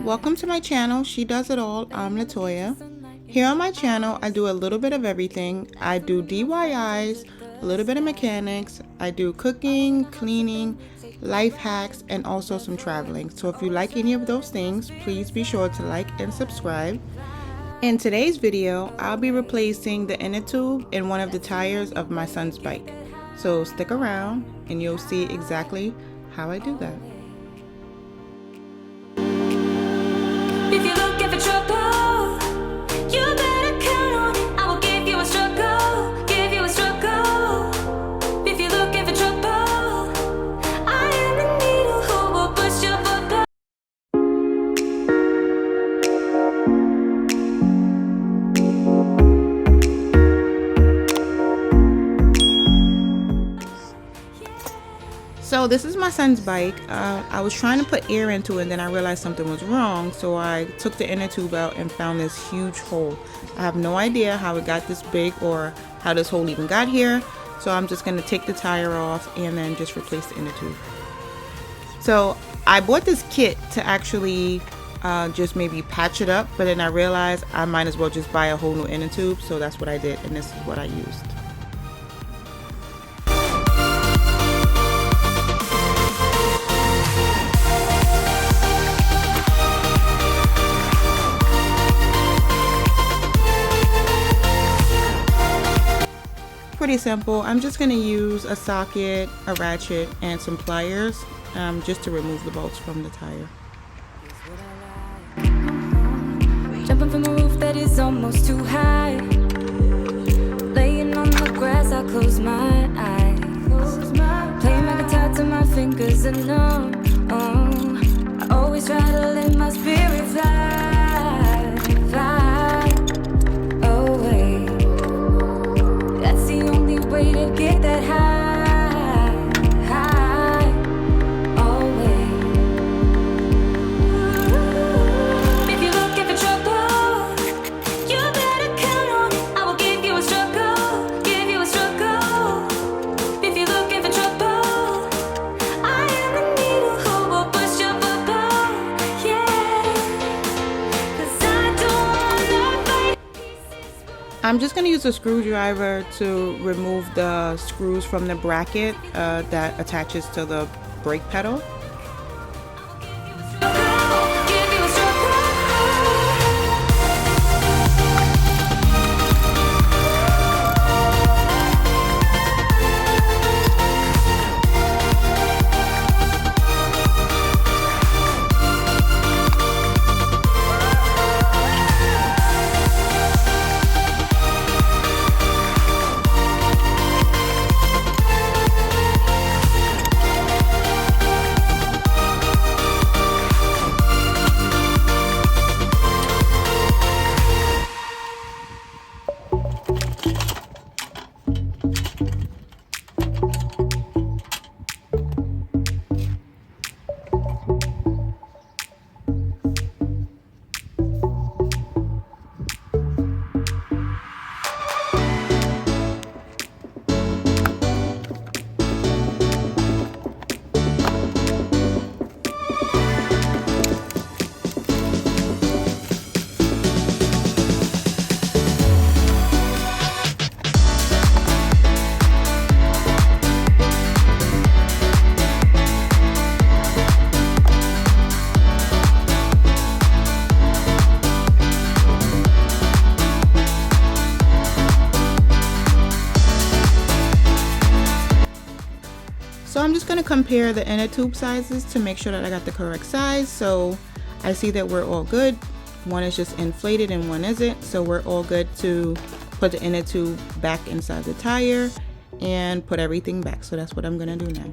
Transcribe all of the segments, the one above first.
Welcome to my channel, She Does It All. I'm Latoya. Here on my channel, I do a little bit of everything. I do DIYs, a little bit of mechanics. I do cooking, cleaning, life hacks, and also some traveling. So if you like any of those things, please be sure to like and subscribe. In today's video, I'll be replacing the inner tube in one of the tires of my son's bike. So stick around and you'll see exactly how I do that. If you're looking for trouble, you better count on it. I will give you a struggle, give you a struggle. If you're looking for trouble, I am the needle who will push your button. So this is my son's bike. I was trying to put air into it and then I realized something was wrong. So I took the inner tube out and found this huge hole. I have no idea how it got this big or how this hole even got here. So I'm just going to take the tire off and then just replace the inner tube. So I bought this kit to actually just maybe patch it up. But then I realized I might as well just buy a whole new inner tube. So that's what I did and this is what I used. Pretty simple. I'm just going to use a socket, a ratchet, and some pliers just to remove the bolts from the tire. Jumping from a roof that is almost too high. Laying on the grass, I close my eyes. Playing my guitar till my fingers are numb. I always try to let my spirit fly, fly away. That's the only way to get that high, high, always. If you're looking for trouble, you better count on it. I will give you a struggle, give you a struggle. If you're looking for trouble, I am the needle who will push your bubble, yeah. 'Cause I don't wanna fight. I'm just going to use a screwdriver to remove the screws from the bracket that attaches to the brake pedal. Give you a struggle. So I'm just going to compare the inner tube sizes to make sure that I got the correct size. So I see that we're all good. One is just inflated and one isn't. So we're all good to put the inner tube back inside the tire and put everything back. So that's what I'm going to do now.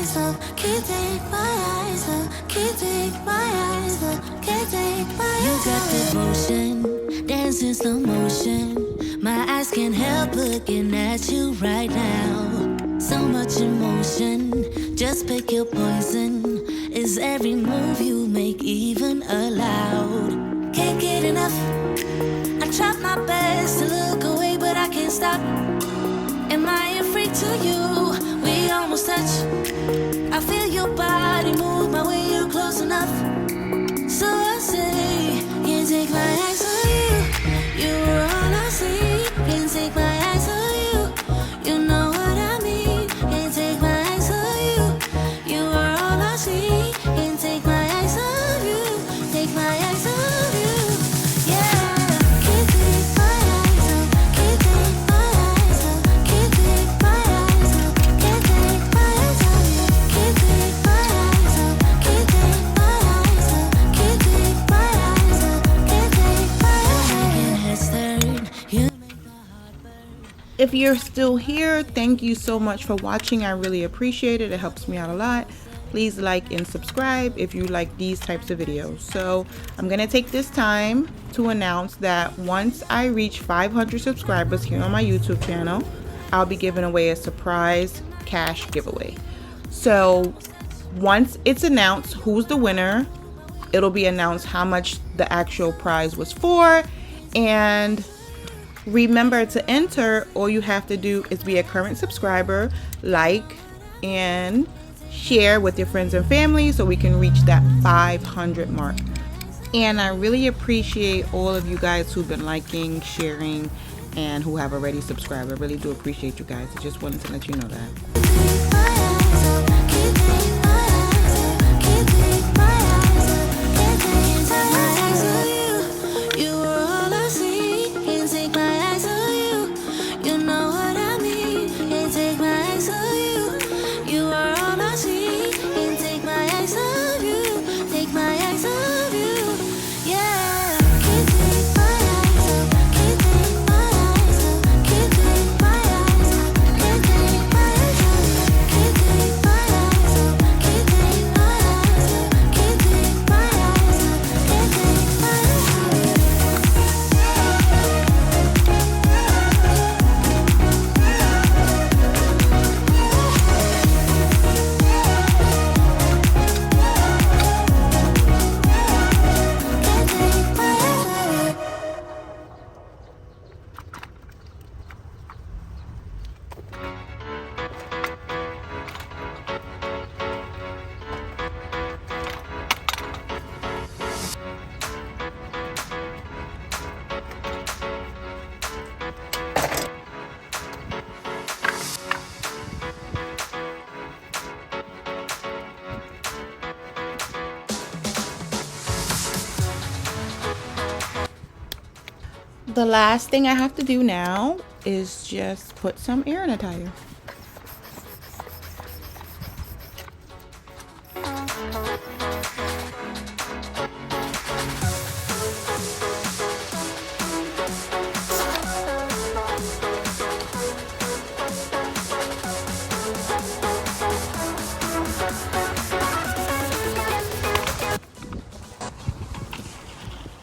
eyes off, can't take my eyes off, can't take my eyes off, can't take my eyes off. You got devotion, dance in slow motion. My eyes can't help looking at you right now. So much emotion, just pick your poison. Is every move you make even allowed? Can't get enough. I try my best to look away, but I can't stop. Am I a freak to you? We almost touch. I feel your body move my way, you're close enough. So I say, can't take my eyes on you. You were all I see. Can't take my eyes on you. You know what I mean. Can't take my eyes on you. You were all I see. Can't take my eyes on you. Take my eyes on you. Yeah. Can't take my eyes off. Can't take my eyes off. Can't take my eyes off. Can't take my eyes off you. Can't take my eyes off. Can't take my eyes off. Can't take my eyes off. Can't take my eyes off. You make the heart burn. If you're still here, thank you so much for watching. I really appreciate it. It helps me out a lot. Please like and subscribe if you like these types of videos. So I'm gonna take this time to announce that once I reach 500 subscribers here on my YouTube channel, I'll be giving away a surprise cash giveaway. So once it's announced who's the winner, it'll be announced how much the actual prize was for. And remember, to enter, all you have to do is be a current subscriber, like and share with your friends and family so we can reach that 500 mark. And I really appreciate all of you guys who've been liking, sharing, and who have already subscribed. I really do appreciate you guys. I just wanted to let you know that. The last thing I have to do now is just put some air in a tire.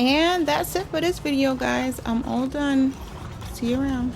And that's it for this video, guys. I'm all done. See you around.